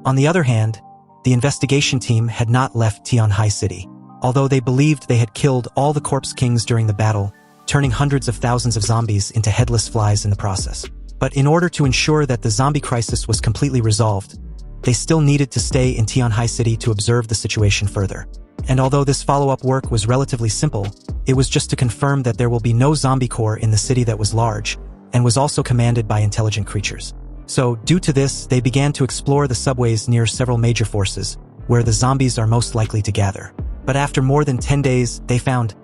On the other hand, the investigation team had not left Tianhai City. Although they believed they had killed all the corpse kings during the battle, turning hundreds of thousands of zombies into headless flies in the process. But in order to ensure that the zombie crisis was completely resolved, they still needed to stay in Tianhai City to observe the situation further. And although this follow-up work was relatively simple, it was just to confirm that there will be no zombie core in the city that was large, and was also commanded by intelligent creatures. So, due to this, they began to explore the subways near several major forces, where the zombies are most likely to gather. But after more than 10 days, they found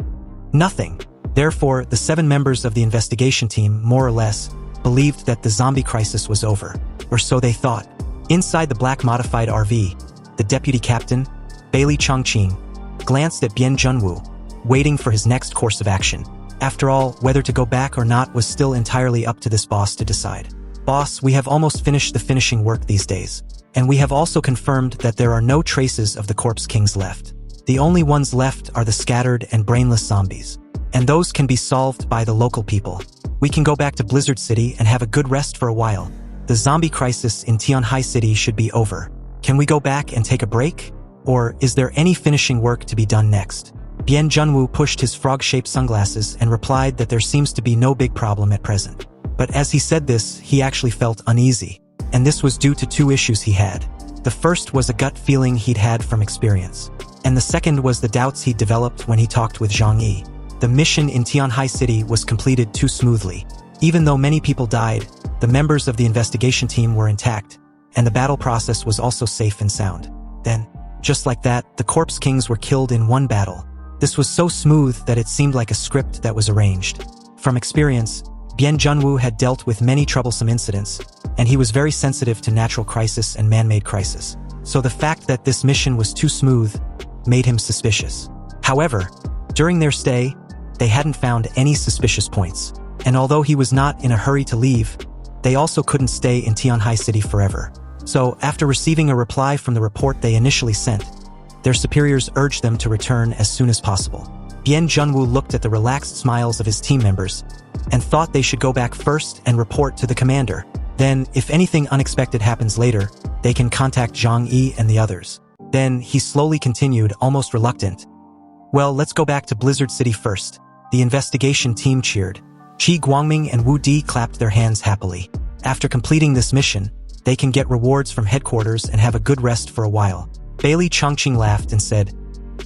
nothing. Therefore, the 7 members of the investigation team, more or less, believed that the zombie crisis was over, or so they thought. Inside the black modified RV, the deputy captain, Bailey Chongqing, glanced at Bian Junwoo, waiting for his next course of action. After all, whether to go back or not was still entirely up to this boss to decide. Boss, we have almost finished the finishing work these days, and we have also confirmed that there are no traces of the corpse kings left. The only ones left are the scattered and brainless zombies, and those can be solved by the local people. We can go back to Blizzard City and have a good rest for a while. The zombie crisis in Tianhai City should be over. Can we go back and take a break? Or is there any finishing work to be done next? Bian Junwoo pushed his frog-shaped sunglasses and replied that there seems to be no big problem at present. But as he said this, he actually felt uneasy, and this was due to 2 issues he had. The first was a gut feeling he'd had from experience, and the second was the doubts he'd developed when he talked with Zhang Yi. The mission in Tianhai City was completed too smoothly. Even though many people died, the members of the investigation team were intact, and the battle process was also safe and sound. Then, just like that, the corpse kings were killed in one battle. This was so smooth that it seemed like a script that was arranged. From experience, Bian Junwoo had dealt with many troublesome incidents, and he was very sensitive to natural crisis and man-made crisis. So the fact that this mission was too smooth made him suspicious. However, during their stay, they hadn't found any suspicious points. And although he was not in a hurry to leave, they also couldn't stay in Tianhai City forever. So, after receiving a reply from the report they initially sent, their superiors urged them to return as soon as possible. Bian Junwoo looked at the relaxed smiles of his team members and thought they should go back first and report to the commander. Then, if anything unexpected happens later, they can contact Zhang Yi and the others. Then, he slowly continued, almost reluctant. Well, let's go back to Blizzard City first. The investigation team cheered. Qi Guangming and Wu Di clapped their hands happily. After completing this mission, they can get rewards from headquarters and have a good rest for a while. Bailey Chongqing laughed and said,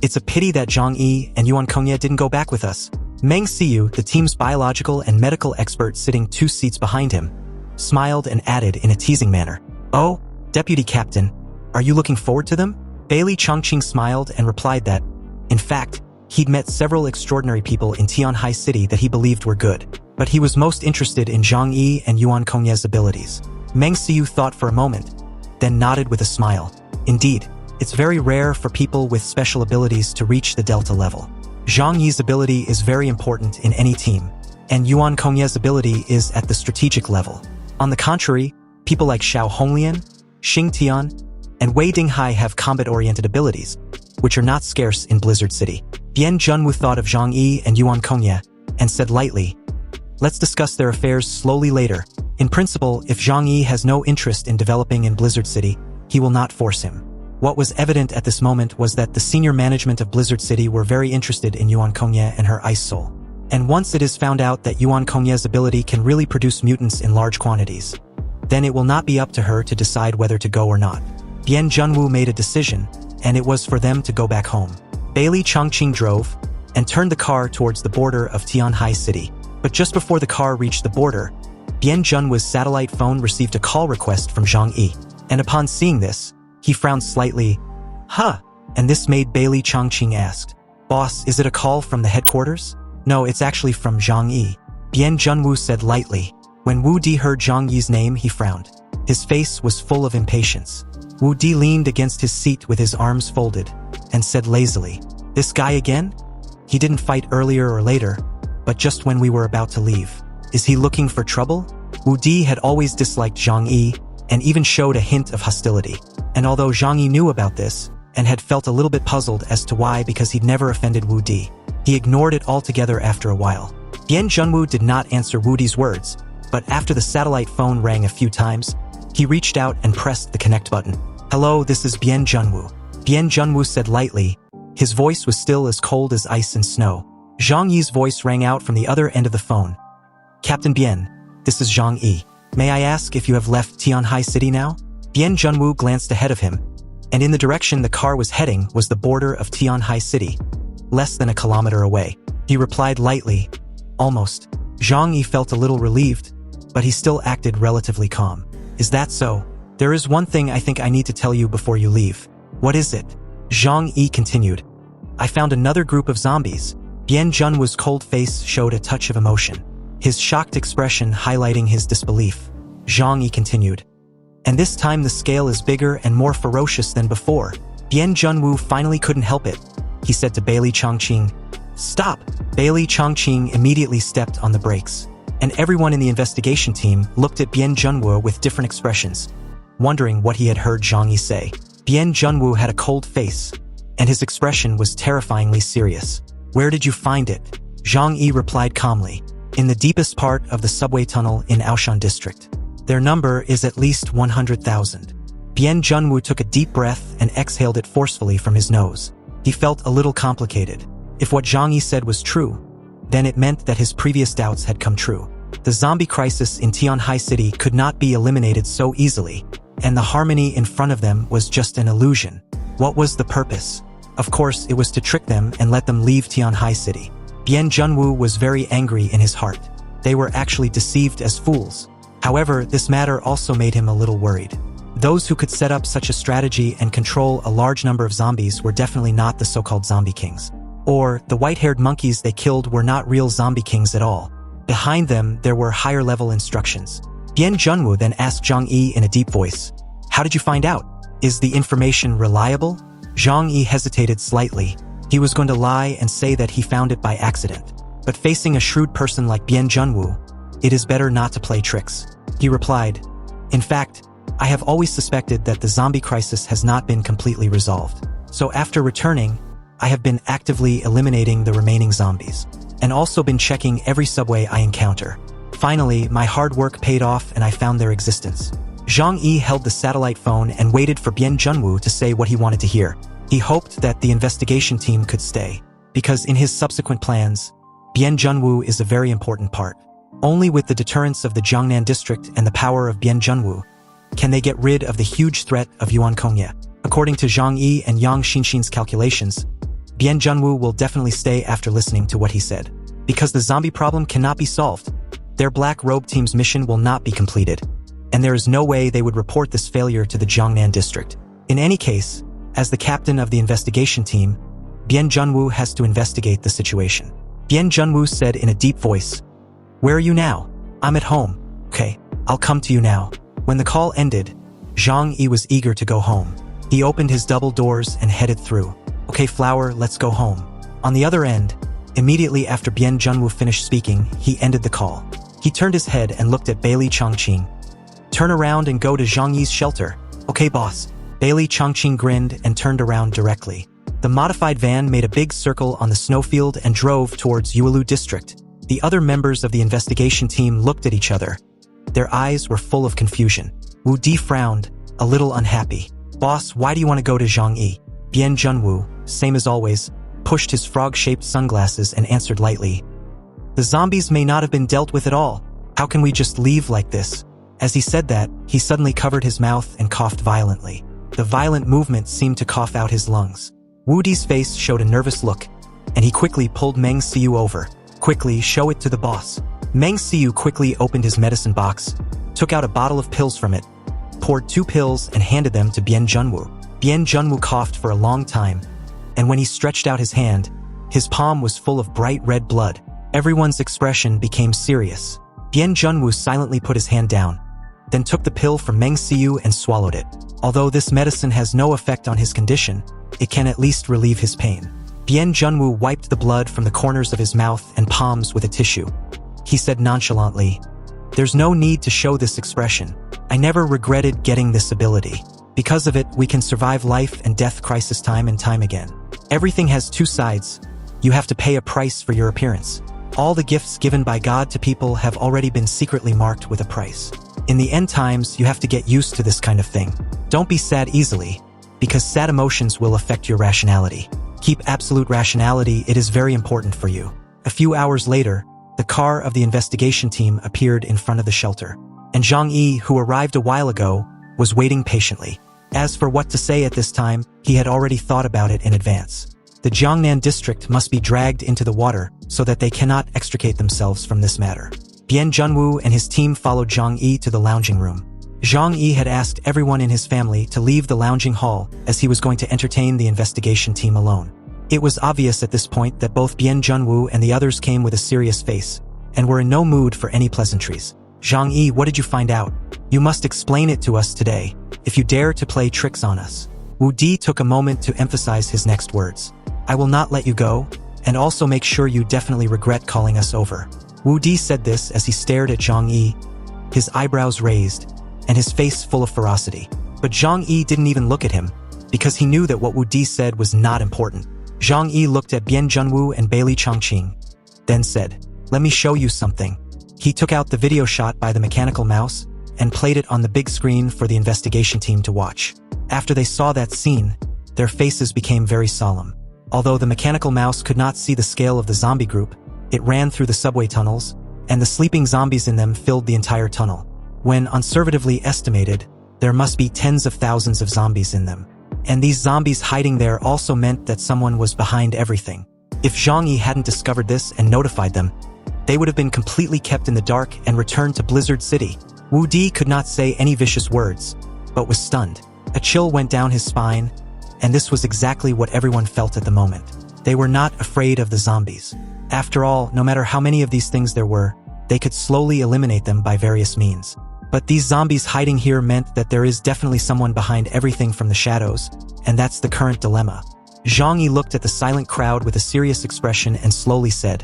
"It's a pity that Zhang Yi and Yuan Kongye didn't go back with us." Meng Siyu, the team's biological and medical expert sitting 2 seats behind him, smiled and added in a teasing manner, "Oh, Deputy Captain, are you looking forward to them?" Bailey Chongqing smiled and replied that, in fact, he'd met several extraordinary people in Tianhai City that he believed were good, but he was most interested in Zhang Yi and Yuan Kongye's abilities. Meng Siyu thought for a moment, then nodded with a smile. Indeed, it's very rare for people with special abilities to reach the Delta level. Zhang Yi's ability is very important in any team, and Yuan Kongye's ability is at the strategic level. On the contrary, people like Xiao Honglian, Xing Tian, and Wei Dinghai have combat-oriented abilities, which are not scarce in Blizzard City. Bian Junwoo thought of Zhang Yi and Yuan Kongye, and said lightly, "Let's discuss their affairs slowly later. In principle, if Zhang Yi has no interest in developing in Blizzard City, he will not force him." What was evident at this moment was that the senior management of Blizzard City were very interested in Yuan Kongye and her Ice Soul. And once it is found out that Yuan Kongye's ability can really produce mutants in large quantities, then it will not be up to her to decide whether to go or not. Bian Junwoo made a decision, and it was for them to go back home. Bailey Chongqing drove and turned the car towards the border of Tianhai City. But just before the car reached the border, Bian Junwoo's satellite phone received a call request from Zhang Yi, and upon seeing this, he frowned slightly. "Huh?" And this made Bailey Chongqing ask, "Boss, is it a call from the headquarters?" "No, it's actually from Zhang Yi," Bian Junwoo said lightly. When Wu Di heard Zhang Yi's name, he frowned. His face was full of impatience. Wu Di leaned against his seat with his arms folded, and said lazily, "This guy again? He didn't fight earlier or later, but just when we were about to leave. Is he looking for trouble?" Wu Di had always disliked Zhang Yi, and even showed a hint of hostility. And although Zhang Yi knew about this, and had felt a little bit puzzled as to why because he'd never offended Wu Di, he ignored it altogether after a while. Bian Junwoo did not answer Wu Di's words, but after the satellite phone rang a few times, he reached out and pressed the connect button. Hello, this is Bian Junwoo. Bian Junwoo said lightly. His voice was still as cold as ice and snow. Zhang Yi's voice rang out from the other end of the phone. Captain Bian, this is Zhang Yi. May I ask if you have left Tianhai City now? Bian Junwoo glanced ahead of him, and in the direction the car was heading was the border of Tianhai City, less than a kilometer away. He replied lightly, almost. Zhang Yi felt a little relieved, but he still acted relatively calm. Is that so? There is one thing I think I need to tell you before you leave. What is it? Zhang Yi continued. I found another group of zombies. Bian Junwoo's cold face showed a touch of emotion, his shocked expression highlighting his disbelief. Zhang Yi continued. And this time the scale is bigger and more ferocious than before. Bian Junwoo finally couldn't help it. He said to Bailey Chongqing, Stop! Bailey Chongqing immediately stepped on the brakes, and everyone in the investigation team looked at Bian Junwoo with different expressions, wondering what he had heard Zhang Yi say. Bian Junwoo had a cold face, and his expression was terrifyingly serious. Where did you find it? Zhang Yi replied calmly. In the deepest part of the subway tunnel in Aoshan district. Their number is at least 100,000. Bian Junwoo took a deep breath and exhaled it forcefully from his nose. He felt a little complicated. If what Zhang Yi said was true, then it meant that his previous doubts had come true. The zombie crisis in Tianhai City could not be eliminated so easily, and the harmony in front of them was just an illusion. What was the purpose? Of course, it was to trick them and let them leave Tianhai City. Bian Junwoo was very angry in his heart. They were actually deceived as fools. However, this matter also made him a little worried. Those who could set up such a strategy and control a large number of zombies were definitely not the so-called zombie kings. Or, the white-haired monkeys they killed were not real zombie kings at all. Behind them, there were higher-level instructions. Bian Junwoo then asked Zhang Yi in a deep voice, How did you find out? Is the information reliable? Zhang Yi hesitated slightly. He was going to lie and say that he found it by accident. But facing a shrewd person like Bian Junwoo, it is better not to play tricks. He replied, In fact, I have always suspected that the zombie crisis has not been completely resolved. So after returning, I have been actively eliminating the remaining zombies, and also been checking every subway I encounter. Finally, my hard work paid off and I found their existence. Zhang Yi held the satellite phone and waited for Bian Junwoo to say what he wanted to hear. He hoped that the investigation team could stay, because in his subsequent plans, Bian Junwoo is a very important part. Only with the deterrence of the Jiangnan district and the power of Bian Junwoo can they get rid of the huge threat of Yuan Kongye. According to Zhang Yi and Yang Xinxin's calculations, Bian Junwoo will definitely stay after listening to what he said. Because the zombie problem cannot be solved, their Black Robe team's mission will not be completed, and there is no way they would report this failure to the Jiangnan district. In any case, as the captain of the investigation team, Bian Junwoo has to investigate the situation. Bian Junwoo said in a deep voice, Where are you now? I'm at home. Okay, I'll come to you now. When the call ended, Zhang Yi was eager to go home. He opened his double doors and headed through. Okay, Flower, let's go home. On the other end, immediately after Bian Junwoo finished speaking, he ended the call. He turned his head and looked at Bailey Chongqing. Turn around and go to Zhang Yi's shelter. Okay, boss. Bailey Chongqing grinned and turned around directly. The modified van made a big circle on the snowfield and drove towards Yuelu district. The other members of the investigation team looked at each other. Their eyes were full of confusion. Wu Di frowned, a little unhappy. Boss, why do you want to go to Zhang Yi? Bian Junwoo, same as always, pushed his frog-shaped sunglasses and answered lightly. The zombies may not have been dealt with at all. How can we just leave like this? As he said that, he suddenly covered his mouth and coughed violently. The violent movement seemed to cough out his lungs. Wu Di's face showed a nervous look, and he quickly pulled Meng Siu over. Quickly, show it to the boss. Meng Siu quickly opened his medicine box, took out a bottle of pills from it, poured 2 pills and handed them to Bian Junwoo. Bian Junwoo coughed for a long time, and when he stretched out his hand, his palm was full of bright red blood. Everyone's expression became serious. Bian Junwoo silently put his hand down, then took the pill from Meng Siu and swallowed it. Although this medicine has no effect on his condition, it can at least relieve his pain. Bian Junwoo wiped the blood from the corners of his mouth and palms with a tissue. He said nonchalantly, There's no need to show this expression. I never regretted getting this ability. Because of it, we can survive life and death crisis time and time again. Everything has 2 sides. You have to pay a price for your appearance. All the gifts given by God to people have already been secretly marked with a price. In the end times, you have to get used to this kind of thing. Don't be sad easily, because sad emotions will affect your rationality. Keep absolute rationality, it is very important for you. A few hours later, the car of the investigation team appeared in front of the shelter, and Zhang Yi, who arrived a while ago, was waiting patiently. As for what to say at this time, he had already thought about it in advance. The Jiangnan district must be dragged into the water so that they cannot extricate themselves from this matter. Bian Junwu and his team followed Zhang Yi to the lounging room. Zhang Yi had asked everyone in his family to leave the lounging hall as he was going to entertain the investigation team alone. It was obvious at this point that both Bian Junwu and the others came with a serious face and were in no mood for any pleasantries. Zhang Yi, what did you find out? You must explain it to us today, if you dare to play tricks on us. Wu Di took a moment to emphasize his next words. I will not let you go, and also make sure you definitely regret calling us over. Wu Di said this as he stared at Zhang Yi, his eyebrows raised, and his face full of ferocity. But Zhang Yi didn't even look at him, because he knew that what Wu Di said was not important. Zhang Yi looked at Bian Junwu and Bailey Chongqing, then said, let me show you something. He took out the video shot by the mechanical mouse and played it on the big screen for the investigation team to watch. After they saw that scene, their faces became very solemn. Although the mechanical mouse could not see the scale of the zombie group, it ran through the subway tunnels, and the sleeping zombies in them filled the entire tunnel. When conservatively estimated, there must be tens of thousands of zombies in them. And these zombies hiding there also meant that someone was behind everything. If Zhang Yi hadn't discovered this and notified them, they would have been completely kept in the dark and returned to Blizzard City. Wu Di could not say any vicious words, but was stunned. A chill went down his spine, and this was exactly what everyone felt at the moment. They were not afraid of the zombies. After all, no matter how many of these things there were, they could slowly eliminate them by various means. But these zombies hiding here meant that there is definitely someone behind everything from the shadows, and that's the current dilemma. Zhang Yi looked at the silent crowd with a serious expression and slowly said,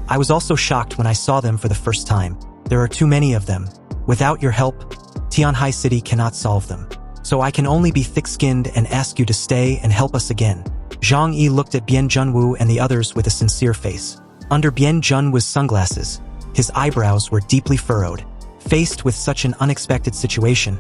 I was also shocked when I saw them for the first time. There are too many of them. Without your help, Tianhai City cannot solve them. So I can only be thick-skinned and ask you to stay and help us again. Zhang Yi looked at Bian Junwu and the others with a sincere face. Under Bian Junwu's sunglasses, his eyebrows were deeply furrowed. Faced with such an unexpected situation,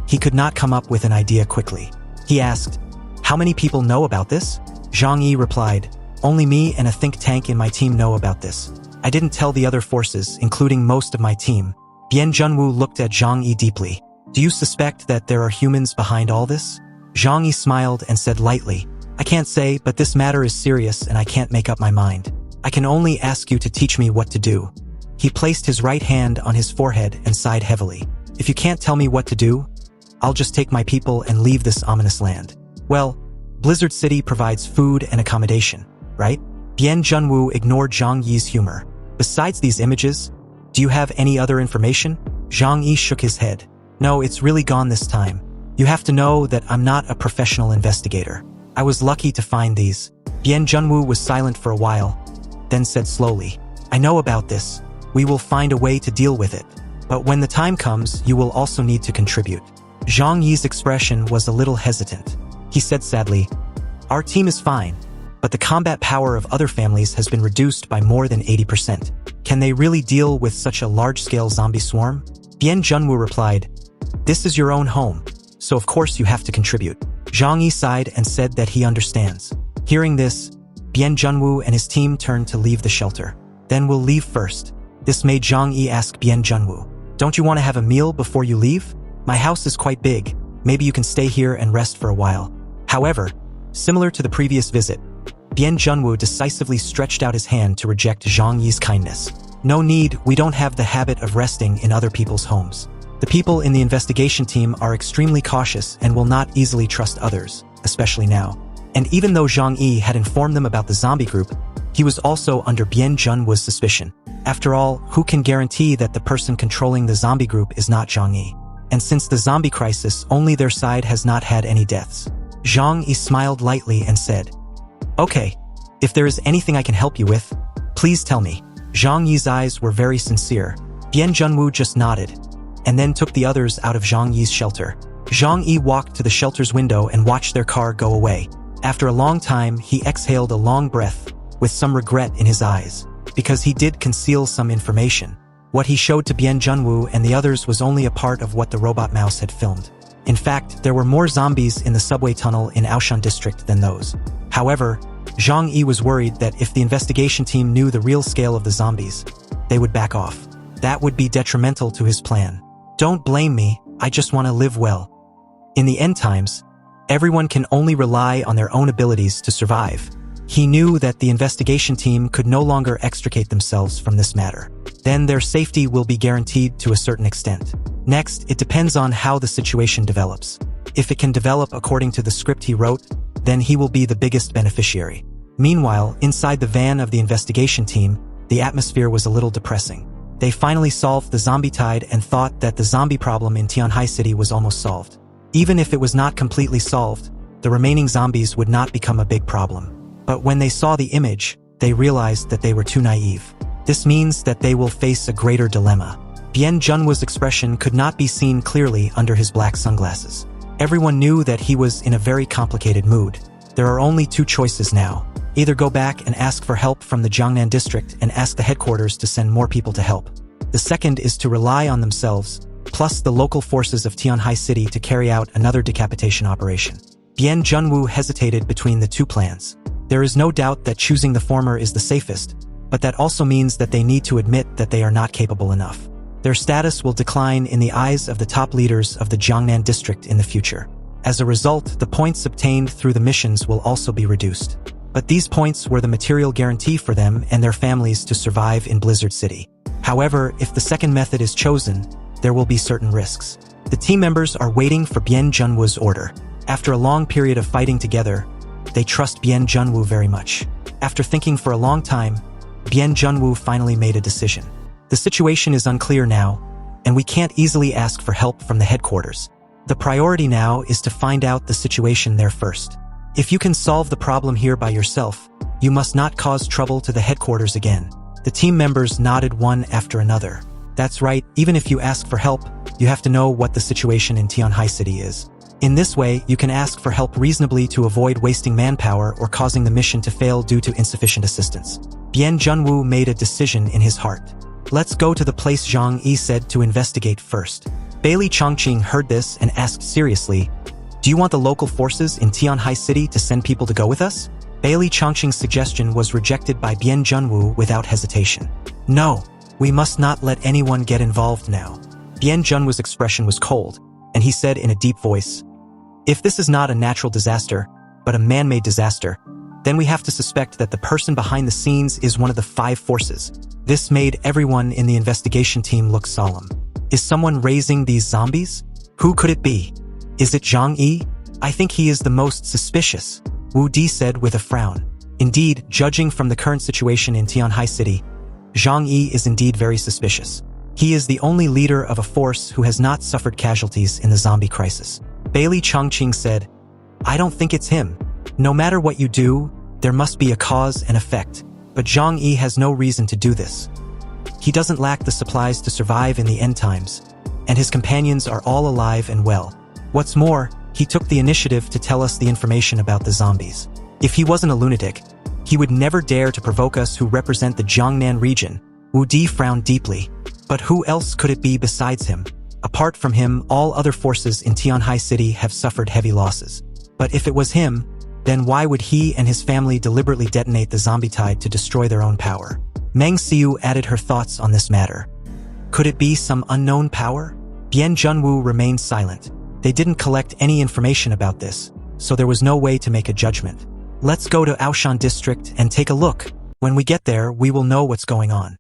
he could not come up with an idea quickly. He asked, how many people know about this? Zhang Yi replied, only me and a think tank in my team know about this. I didn't tell the other forces, including most of my team. Bian Junwu looked at Zhang Yi deeply. Do you suspect that there are humans behind all this? Zhang Yi smiled and said lightly, I can't say, but this matter is serious and I can't make up my mind. I can only ask you to teach me what to do. He placed his right hand on his forehead and sighed heavily. If you can't tell me what to do, I'll just take my people and leave this ominous land. Well, Blizzard City provides food and accommodation, right? Bian Junwu ignored Zhang Yi's humor. Besides these images, do you have any other information? Zhang Yi shook his head. No, it's really gone this time. You have to know that I'm not a professional investigator. I was lucky to find these. Bian Junwu was silent for a while, then said slowly, I know about this. We will find a way to deal with it. But when the time comes, you will also need to contribute. Zhang Yi's expression was a little hesitant. He said sadly, our team is fine, but the combat power of other families has been reduced by more than 80%. Can they really deal with such a large-scale zombie swarm? Bian Junwu replied, this is your own home, so of course you have to contribute. Zhang Yi sighed and said that he understands. Hearing this, Bian Junwu and his team turned to leave the shelter. Then we'll leave first. This made Zhang Yi ask Bian Junwu, don't you want to have a meal before you leave? My house is quite big. Maybe you can stay here and rest for a while. However, similar to the previous visit, Bian Junwu decisively stretched out his hand to reject Zhang Yi's kindness. No need, we don't have the habit of resting in other people's homes. The people in the investigation team are extremely cautious and will not easily trust others, especially now. And even though Zhang Yi had informed them about the zombie group, he was also under Bian Junwu's suspicion. After all, who can guarantee that the person controlling the zombie group is not Zhang Yi? And since the zombie crisis, only their side has not had any deaths. Zhang Yi smiled lightly and said, okay, if there is anything I can help you with, please tell me. Zhang Yi's eyes were very sincere. Bian Junwu just nodded, and then took the others out of Zhang Yi's shelter. Zhang Yi walked to the shelter's window and watched their car go away. After a long time, he exhaled a long breath, with some regret in his eyes, because he did conceal some information. What he showed to Bian Junwoo and the others was only a part of what the robot mouse had filmed. In fact, there were more zombies in the subway tunnel in Aoshan district than those. However, Zhang Yi was worried that if the investigation team knew the real scale of the zombies, they would back off. That would be detrimental to his plan. Don't blame me, I just want to live well. In the end times, everyone can only rely on their own abilities to survive. He knew that the investigation team could no longer extricate themselves from this matter. Then their safety will be guaranteed to a certain extent. Next, it depends on how the situation develops. If it can develop according to the script he wrote, then he will be the biggest beneficiary. Meanwhile, inside the van of the investigation team, the atmosphere was a little depressing. They finally solved the zombie tide and thought that the zombie problem in Tianhai City was almost solved. Even if it was not completely solved, the remaining zombies would not become a big problem. But when they saw the image, they realized that they were too naive. This means that they will face a greater dilemma. Bian Junwoo's expression could not be seen clearly under his black sunglasses. Everyone knew that he was in a very complicated mood. There are only two choices now. Either go back and ask for help from the Jiangnan district and ask the headquarters to send more people to help. The second is to rely on themselves, plus the local forces of Tianhai City to carry out another decapitation operation. Bian Junwoo hesitated between the two plans. There is no doubt that choosing the former is the safest, but that also means that they need to admit that they are not capable enough. Their status will decline in the eyes of the top leaders of the Jiangnan district in the future. As a result, the points obtained through the missions will also be reduced. But these points were the material guarantee for them and their families to survive in Blizzard City. However, if the second method is chosen, there will be certain risks. The team members are waiting for Bian Junwoo's order. After a long period of fighting together, they trust Bian Junwoo very much. After thinking for a long time, Bian Junwoo finally made a decision. The situation is unclear now, and we can't easily ask for help from the headquarters. The priority now is to find out the situation there first. If you can solve the problem here by yourself, you must not cause trouble to the headquarters again. The team members nodded one after another. That's right, even if you ask for help, you have to know what the situation in Tianhai City is. In this way, you can ask for help reasonably to avoid wasting manpower or causing the mission to fail due to insufficient assistance. Bian Junwoo made a decision in his heart. Let's go to the place Zhang Yi said to investigate first. Bailey Chongqing heard this and asked seriously, "Do you want the local forces in Tianhai City to send people to go with us?" Bailey Chongqing's suggestion was rejected by Bian Junwoo without hesitation. "No, we must not let anyone get involved now." Bian Junwoo's expression was cold, and he said in a deep voice, "If this is not a natural disaster, but a man-made disaster, then we have to suspect that the person behind the scenes is one of the 5 forces." This made everyone in the investigation team look solemn. Is someone raising these zombies? Who could it be? Is it Zhang Yi? I think he is the most suspicious, Wu Di said with a frown. Indeed, judging from the current situation in Tianhai City, Zhang Yi is indeed very suspicious. He is the only leader of a force who has not suffered casualties in the zombie crisis. Bailey Chongqing said, "I don't think it's him. No matter what you do, there must be a cause and effect. But Zhang Yi has no reason to do this. He doesn't lack the supplies to survive in the end times, and his companions are all alive and well. What's more, he took the initiative to tell us the information about the zombies. If he wasn't a lunatic, he would never dare to provoke us who represent the Jiangnan region." Wu Di frowned deeply. But who else could it be besides him? Apart from him, all other forces in Tianhai City have suffered heavy losses. But if it was him, then why would he and his family deliberately detonate the zombie tide to destroy their own power? Meng Xiu added her thoughts on this matter. Could it be some unknown power? Bian Junwoo remained silent. They didn't collect any information about this, so there was no way to make a judgment. Let's go to Aoshan district and take a look. When we get there, we will know what's going on.